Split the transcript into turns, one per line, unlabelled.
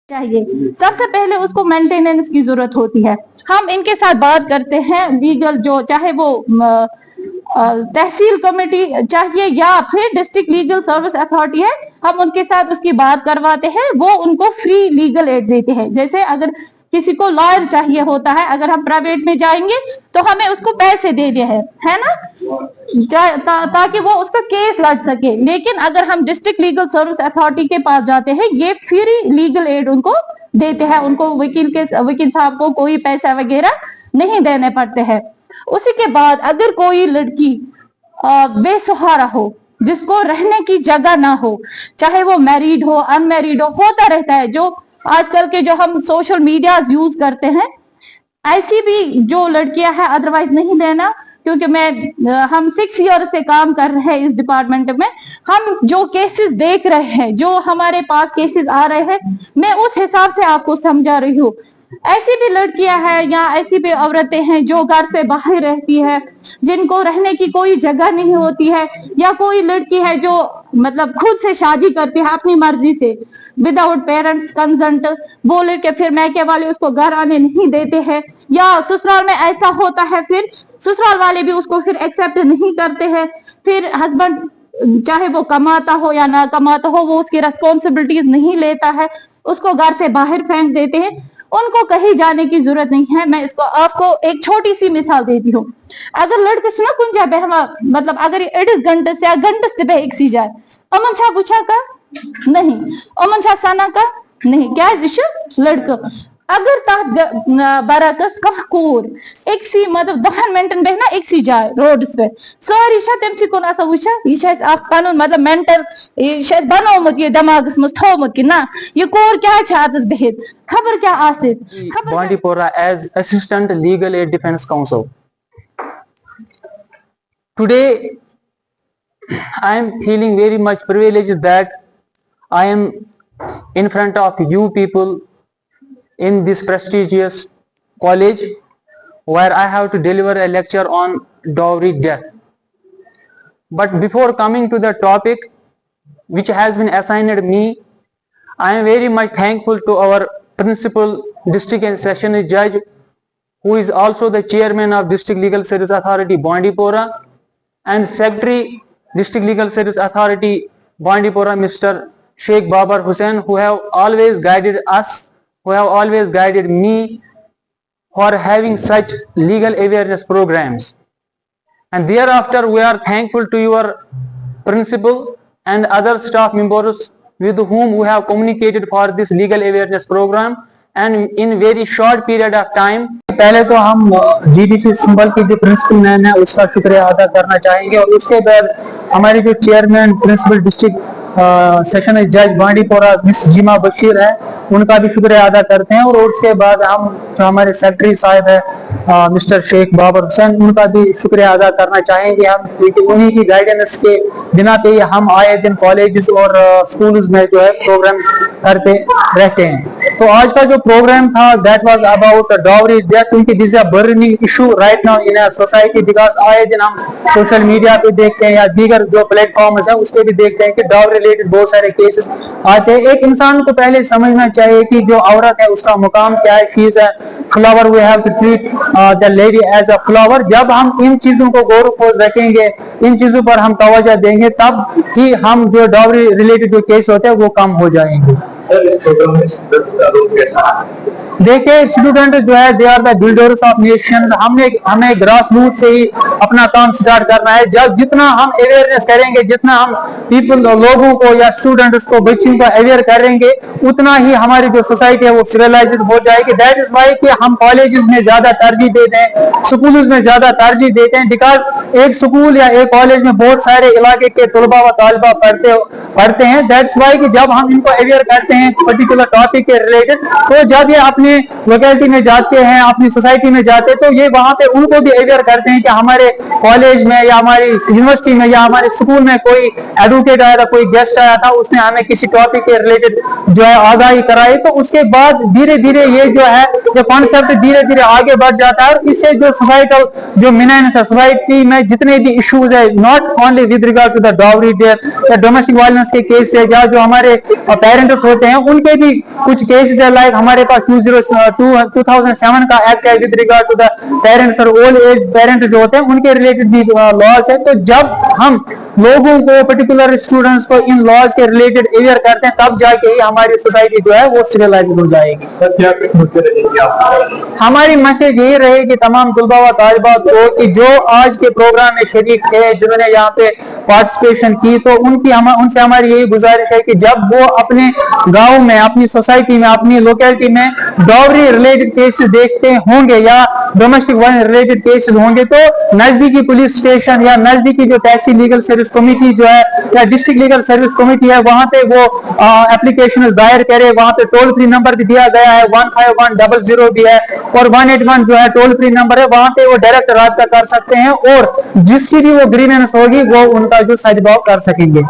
चाहिए। सबसे पहले उसको मेंटेनेंस की जरूरत होती है। हम इनके साथ बात करते हैं लीगल, जो चाहे वो तहसील कमेटी चाहिए या फिर डिस्ट्रिक्ट लीगल सर्विस अथॉरिटी है, हम उनके साथ उसकी बात करवाते हैं, वो उनको फ्री लीगल एड देते हैं। जैसे अगर किसी को लॉयर चाहिए होता है, अगर हम प्राइवेट में जाएंगे तो हमें उसको पैसे देने हैं, है ना, ताकि वो उसका केस लड़ सके। लेकिन अगर हम डिस्ट्रिक्ट लीगल सर्विस अथॉरिटी के पास जाते हैं, ये फ्री लीगल एड उनको देते हैं, उनको वकील साहब को कोई पैसा वगैरह नहीं देने पड़ते हैं। उसी के बाद अगर कोई लड़की बेसहारा हो, जिसको रहने की जगह ना हो, चाहे वो मैरिड हो अनमैरिड हो, होता रहता है, जो आजकल के जो हम सोशल मीडिया यूज करते हैं, ऐसी भी जो लड़कियां हैं, अदरवाइज नहीं देना, क्योंकि हम 6 ईयर से काम कर रहे हैं इस डिपार्टमेंट में। हम जो केसेस देख रहे हैं, जो हमारे पास केसेस आ रहे हैं, मैं उस हिसाब से आपको समझा रही हूँ। ऐसी भी लड़कियां हैं या ऐसी भी औरतें हैं जो घर से बाहर रहती है, जिनको रहने की कोई जगह नहीं होती है, या कोई लड़की है जो मतलब खुद से शादी करती है अपनी मर्जी से, विदाउट पेरेंट्स कंसेंट, बोल के फिर मैके वाले उसको घर आने नहीं देते हैं, या ससुराल में ऐसा होता है, फिर ससुराल वाले भी उसको फिर एक्सेप्ट नहीं करते हैं। फिर हस्बैंड चाहे वो कमाता हो या ना कमाता हो, वो उसकी रेस्पॉन्सिबिलिटीज नहीं लेता है, उसको घर से बाहर फेंक देते हैं। उनको कहीं जाने की जरूरत नहीं है। मैं इसको आपको एक छोटी सी मिसाल देती हूँ। अगर लड़के सुना कुंजा बहमा, मतलब अगर एडिस घंटे से घंटे से बह एक जाए, अमन छा पूछा का नहीं, अमन छा साना का नहीं, क्या लड़का अगर तथ बरकस कह कोर एक सी मतलब 10 मिनटन बहना एक सी जाए रोड्स पे सारी तम कुन वुचा, यह पन मतलब मेंटल यह बनोमुत, ये दिमागस मज थोमुत कि ना ये कोर क्या अतस बिहित खबर क्या आसित।
Bandipora as Assistant Legal Aid Defense Counsel. Today I am feeling very much privileged that I am in front of you people in this prestigious college where I have to deliver a lecture on dowry death. But before coming to the topic which has been assigned me, I am very much thankful to our Principal District and Sessions Judge, who is also the Chairman of District Legal Service Authority Bandipora, and Secretary District Legal Service Authority Bandipora Mr. Sheikh Babar Hussain, who have always guided us, who have always guided me for having such legal awareness programs. And thereafter we are thankful to your principal and other staff members with whom we have communicated for this legal awareness program, and in very short period of time.
पहले तो हम GDC संबल की जो principal man है उसका शुक्रिया अदा करना चाहेंगे, और उसके बाद हमारे जो चेयरमैन प्रिंसिपल डिस्ट्रिक्ट सेशन जज बांडीपोरा मिस जीमा बशीर है, उनका भी शुक्रिया अदा करते हैं। और उसके बाद हम जो हमारे सेक्रेटरी साहब है मिस्टर शेख बाबर हुसैन, उनका भी शुक्रिया अदा करना चाहेंगे हम, क्योंकि उन्हीं की गाइडेंस के बिना पे हम आए दिन कॉलेज और स्कूल्स में जो है प्रोग्राम करते रहते हैं। तो आज का जो प्रोग्राम था that was about dowry death, क्योंकि this is a burning issue right now in a society, because आए दिन हम सोशल मीडिया पे देखते हैं या दीगर जो प्लेटफॉर्म्स है उस पे भी देखते हैं कि डाउरी रिलेटेड बहुत सारे केसेस आते हैं। एक इंसान को पहले समझना चाहिए कि जो औरत है उसका मुकाम क्या है। She is a flower, we have to treat the lady as a flower. जब हम इन चीजों को गौर खोज रखेंगे, इन चीजों पर हम तवज्जो देंगे, तब ही हम जो डाउरी रिलेटेड जो केस होते हैं वो कम हो जाएंगे। देखिए स्टूडेंट जो है they are the builders of nations. हमें ग्रास रूट से ही अपना काम स्टार्ट करना है। जब जितना हम अवेयरनेस करेंगे, जितना हम लोगों को या स्टूडेंट्स को, बच्चों को अवेयर करेंगे, उतना ही हमारी जो सोसाइटी है वो सिविलाइज्ड हो जाएगी। दैट इज वाई कि हम कॉलेजेस में ज्यादा तरजीह देते हैं, स्कूल्स में ज्यादा तरजीह देते हैं, बिकॉज एक स्कूल या एक कॉलेज में बहुत सारे इलाके के तलबा व तालिबा पढ़ते हैं। दैट्स वाई कि जब हम इनको अवेयर करते हैं पर्टिकुलर टॉपिक के रिलेटेड, तो जब ये अपने लोकेलिटी में जाते हैं, अपनी सोसाइटी में जाते हैं, तो ये वहां पे उनको भी अवेयर करते हैं कि हमारे कॉलेज में या हमारी यूनिवर्सिटी में या हमारे स्कूल में कोई एडवोकेट आया था, कोई गेस्ट आया था, उसने हमें किसी टॉपिक के रिलेटेड जो है आगाही कराई। तो उसके बाद धीरे धीरे ये जो है जो कॉन्सेप्ट धीरे धीरे आगे बढ़ जाता है, और इससे जो सोसाइटल जो मिनेंस है, सोसाइटी में जितने भी इश्यूज है, not only with regard to the dowry death या डोमेस्टिक वायलेंस के केस है, या जो हमारे पेरेंट्स होते होते हैं उनके भी कुछ केसेस है, लाइक हमारे पास 2007 का एक्ट है with regard to the parents और ओल्ड एज पेरेंट्स जो होते हैं उनके रिलेटेड भी लॉज है। तो जब हम लोगों को, पर्टिकुलर स्टूडेंट्स को इन लॉज के रिलेटेड अवेयर करते हैं तब जाके ही हमारी सोसाइटी जो है वो सिविलाइज हो जाएगी। हमारी मैसेज यही रहेगी तमाम तुलबा व तालिबात को कि जो आज के प्रोग्राम में शरीक थे, जिन्होंने यहाँ पे पार्टिसिपेशन की, तो उनसे हमारी यही गुजारिश है कि जब वो अपने गांव में, अपनी सोसाइटी में, अपनी लोकेलिटी में डॉवरी रिलेटेड केसेस देखते होंगे या डोमेस्टिक वायलेंस रिलेटेड केसेस होंगे तो नजदीकी पुलिस स्टेशन या नजदीकी जो तहसील लीगल सर्विस कमेटी जो है या डिस्ट्रिक्ट लीगल सर्विस कमेटी है वहां पे वो एप्लीकेशन दायर करे। वहां पे टोल फ्री नंबर भी दिया गया है, 15100 भी है और 181 जो है टोल फ्री नंबर है, वहां पे वो डायरेक्ट राब्ता कर सकते हैं और जिसकी भी वो ग्रीवेंस होगी वो उनका जो सजवाब कर सकेंगे।